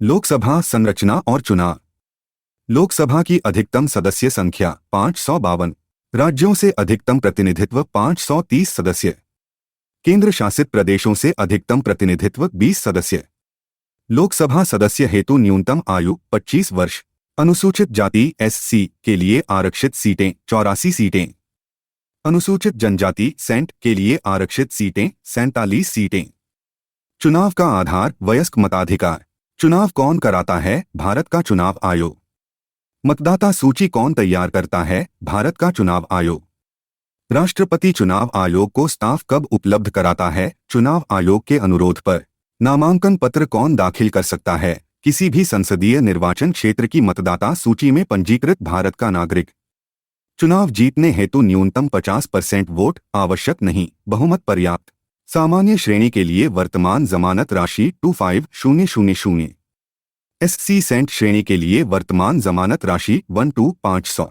लोकसभा संरचना और चुनाव। लोकसभा की अधिकतम सदस्य संख्या 552। राज्यों से अधिकतम प्रतिनिधित्व 530 सदस्य। केंद्र शासित प्रदेशों से अधिकतम प्रतिनिधित्व 20 सदस्य। लोकसभा सदस्य हेतु न्यूनतम आयु 25 वर्ष। अनुसूचित जाति एससी के लिए आरक्षित सीटें 84 सीटें। अनुसूचित जनजाति सेंट के लिए आरक्षित सीटें 47 सीटें। चुनाव का आधार वयस्क मताधिकार। चुनाव कौन कराता है? भारत का चुनाव आयोग। मतदाता सूची कौन तैयार करता है? भारत का चुनाव आयोग। राष्ट्रपति चुनाव आयोग को स्टाफ कब उपलब्ध कराता है? चुनाव आयोग के अनुरोध पर। नामांकन पत्र कौन दाखिल कर सकता है? किसी भी संसदीय निर्वाचन क्षेत्र की मतदाता सूची में पंजीकृत भारत का नागरिक। चुनाव जीतने हेतु न्यूनतम 50% वोट आवश्यक नहीं, बहुमत पर्याप्त। सामान्य श्रेणी के लिए वर्तमान जमानत राशि 25,000। एससी सेंट श्रेणी के लिए वर्तमान जमानत राशि 12,500।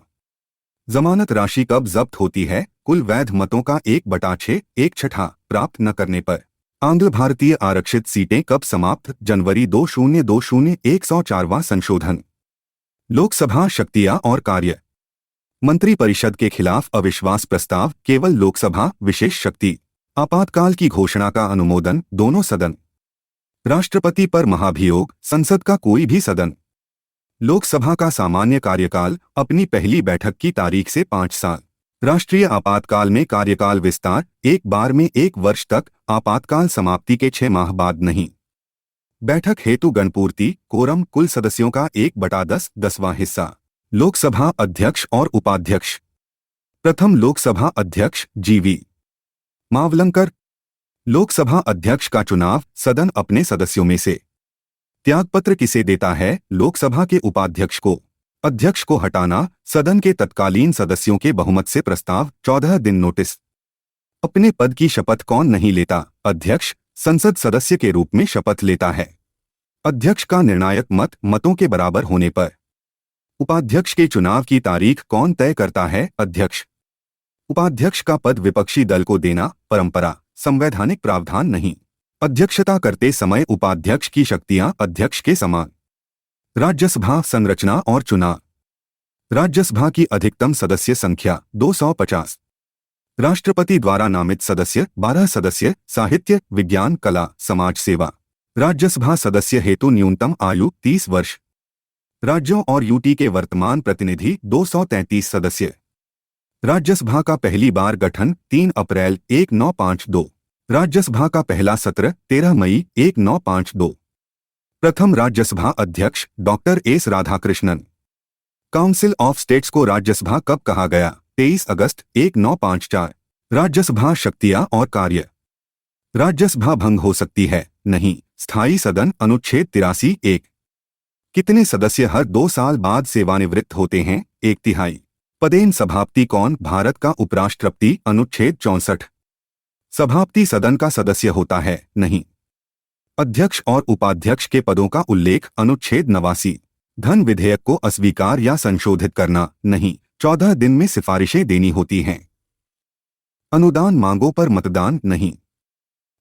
जमानत राशि कब जब्त होती है? कुल वैध मतों का 1/6 1/6 प्राप्त न करने पर। आंग्ल भारतीय आरक्षित सीटें कब समाप्त? जनवरी 2020 104वां संशोधन। लोकसभा शक्तियां और कार्य। मंत्रिपरिषद के खिलाफ अविश्वास प्रस्ताव केवल लोकसभा विशेष शक्ति। आपातकाल की घोषणा का अनुमोदन दोनों सदन। राष्ट्रपति पर महाभियोग संसद का कोई भी सदन। लोकसभा का सामान्य कार्यकाल अपनी पहली बैठक की तारीख से 5 साल। राष्ट्रीय आपातकाल में कार्यकाल विस्तार एक बार में 1 वर्ष तक, आपातकाल समाप्ति के 6 माह बाद नहीं। बैठक हेतु गणपूर्ति कोरम कुल सदस्यों का 1/10 10वां हिस्सा। लोकसभा अध्यक्ष और उपाध्यक्ष। प्रथम लोकसभा अध्यक्ष जीवी मावलंकर। लोकसभा अध्यक्ष का चुनाव सदन अपने सदस्यों में से। त्यागपत्र किसे देता है? लोकसभा के उपाध्यक्ष को। अध्यक्ष को हटाना सदन के तत्कालीन सदस्यों के बहुमत से प्रस्ताव 14 दिन नोटिस। अपने पद की शपथ कौन नहीं लेता? अध्यक्ष संसद सदस्य के रूप में शपथ लेता है। अध्यक्ष का निर्णायक मत मतों के बराबर होने पर। उपाध्यक्ष के चुनाव की तारीख कौन तय करता है? अध्यक्ष। उपाध्यक्ष का पद विपक्षी दल को देना परंपरा, संवैधानिक प्रावधान नहीं। अध्यक्षता करते समय उपाध्यक्ष की शक्तियां अध्यक्ष के समान। राज्यसभा संरचना और चुनाव। राज्यसभा की अधिकतम सदस्य संख्या 250। राष्ट्रपति द्वारा नामित सदस्य 12 सदस्य। साहित्य विज्ञान कला समाज सेवा। राज्यसभा सदस्य हेतु न्यूनतम आयु 30 वर्ष। राज्यों और यूटी के वर्तमान प्रतिनिधि 233 सदस्य। राज्यसभा का पहली बार गठन 3 अप्रैल 1952। राज्यसभा का पहला सत्र 13 मई 1952। प्रथम राज्यसभा अध्यक्ष doctor S Radhakrishnan. Council of states को राज्यसभा कब कहा गया? 23 अगस्त 1954। राज्यसभा शक्तियां और कार्य। राज्यसभा भंग हो सकती है? नहीं। स्थायी सदन अनुच्छेद 83 1। कितने सदस्य हर 2 साल बाद सेवानिवृत्त होते हैं? 1/3। पदेन सभापति कौन? भारत का उपराष्ट्रपति अनुच्छेद 64। सभापति सदन का सदस्य होता है? नहीं। अध्यक्ष और उपाध्यक्ष के पदों का उल्लेख अनुच्छेद 89। धन विधेयक को अस्वीकार या संशोधित करना नहीं, 14 दिन में सिफारिशें देनी होती हैं। अनुदान मांगों पर मतदान नहीं।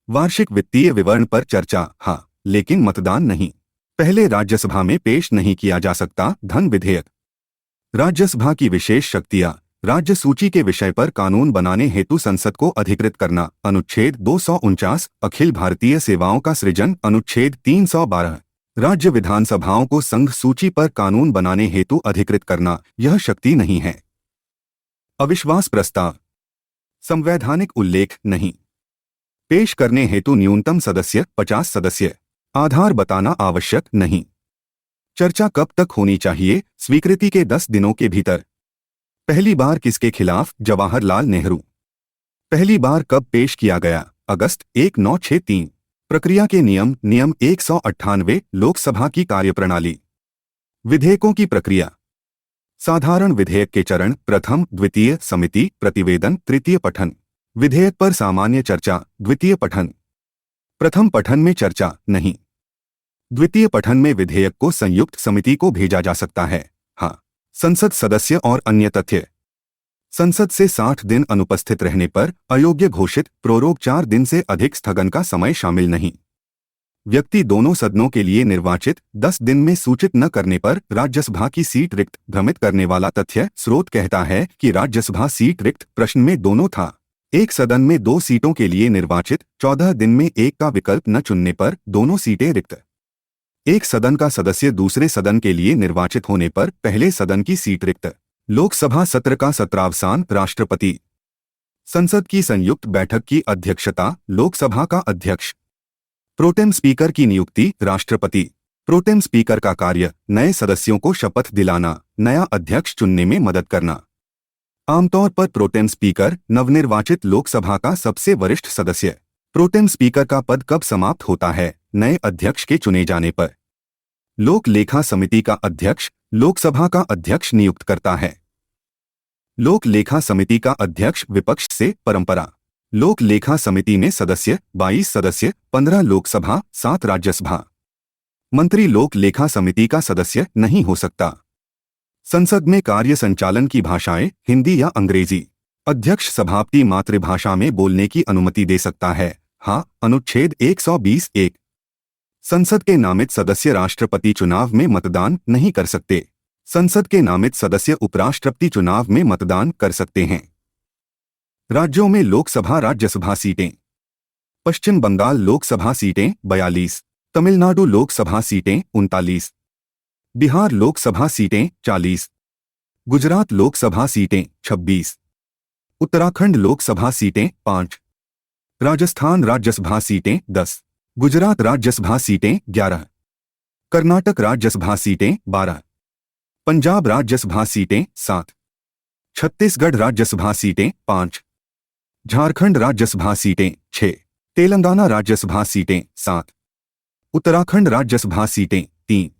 वार्षिक वित्तीय विवरण पर चर्चा हाँ, लेकिन मतदान नहीं। पहले राज्यसभा में पेश नहीं किया जा सकता धन विधेयक। राज्यसभा की विशेष शक्तियां। राज्य सूची के विषय पर कानून बनाने हेतु संसद को अधिकृत करना अनुच्छेद 249। अखिल भारतीय सेवाओं का सृजन अनुच्छेद 312। राज्य विधानसभाओं को संघ सूची पर कानून बनाने हेतु अधिकृत करना यह शक्ति नहीं है। अविश्वास प्रस्ताव। संवैधानिक उल्लेख नहीं। पेश करने हेतु न्यूनतम सदस्य 50 सदस्य। आधार बताना आवश्यक नहीं। चर्चा कब तक होनी चाहिए? स्वीकृति के 10 दिनों के भीतर। पहली बार किसके खिलाफ? जवाहरलाल नेहरू। पहली बार कब पेश किया गया? अगस्त 1963। प्रक्रिया के नियम नियम 198। लोकसभा की कार्यप्रणाली। विधेयकों की प्रक्रिया। साधारण विधेयक के चरण प्रथम द्वितीय समिति प्रतिवेदन तृतीय पठन। विधेयक पर सामान्य चर्चा द्वितीय पठन। प्रथम पठन में चर्चा नहीं। द्वितीय पठन में विधेयक को संयुक्त समिति को भेजा जा सकता है। हाँ। संसद सदस्य और अन्य तथ्य। संसद से 60 दिन अनुपस्थित रहने पर अयोग्य घोषित, प्रोरोग 4 दिन से अधिक स्थगन का समय शामिल नहीं। व्यक्ति दोनों सदनों के लिए निर्वाचित 10 दिन में सूचित न करने पर राज्यसभा की सीट रिक्त। भ्रमित करने वाला तथ्य। स्रोत कहता है कि राज्यसभा सीट रिक्त प्रश्न में दोनों था। एक सदन में 2 सीटों के लिए निर्वाचित 14 दिन में एक का विकल्प न चुनने पर दोनों सीटें रिक्त। एक सदन का सदस्य दूसरे सदन के लिए निर्वाचित होने पर पहले सदन की सीट रिक्त। लोकसभा सत्र का सत्रावसान। राष्ट्रपति। संसद की संयुक्त बैठक की अध्यक्षता। लोकसभा का अध्यक्ष। प्रोटेम स्पीकर की नियुक्ति। राष्ट्रपति। प्रोटेम स्पीकर का कार्य नए सदस्यों को शपथ दिलाना, नया अध्यक्ष चुनने में मदद करना। आमतौर पर प्रोटेम स्पीकर नवनिर्वाचित लोकसभा का सबसे वरिष्ठ सदस्य। प्रोटेम स्पीकर का पद कब समाप्त होता है? नए अध्यक्ष के चुने जाने पर। लोक लेखा समिति का अध्यक्ष लोकसभा का अध्यक्ष नियुक्त करता है। लोक लेखा समिति का अध्यक्ष विपक्ष से। परंपरा। लोक लेखा समिति में सदस्य 22 सदस्य, 15 लोकसभा, 7 राज्यसभा। मंत्री लोक लेखा समिति का सदस्य नहीं हो सकता। संसद में कार्य संचालन की भाषाएं हिंदी या अंग्रेजी। अध्यक्ष सभापति मातृभाषा में बोलने की अनुमति दे सकता है। हाँ, अनुच्छेद 120(1). संसद के नामित सदस्य राष्ट्रपति चुनाव में मतदान नहीं कर सकते। संसद के नामित सदस्य उपराष्ट्रपति चुनाव में मतदान कर सकते हैं। राज्यों में लोकसभा राज्यसभा सीटें। पश्चिम बंगाल लोकसभा सीटें 42, तमिलनाडु लोकसभा सीटें 39, बिहार लोकसभा सीटें 40, गुजरात लोकसभा सीटें 26, उत्तराखंड लोकसभा सीटें 5, राजस्थान राज्यसभा सीटें 10, गुजरात राज्यसभा सीटें 11, कर्नाटक राज्यसभा सीटें 12, पंजाब राज्यसभा सीटें 7, छत्तीसगढ़ राज्यसभा सीटें 5, झारखंड राज्यसभा सीटें 6, तेलंगाना राज्यसभा सीटें 7, उत्तराखंड राज्यसभा सीटें 3।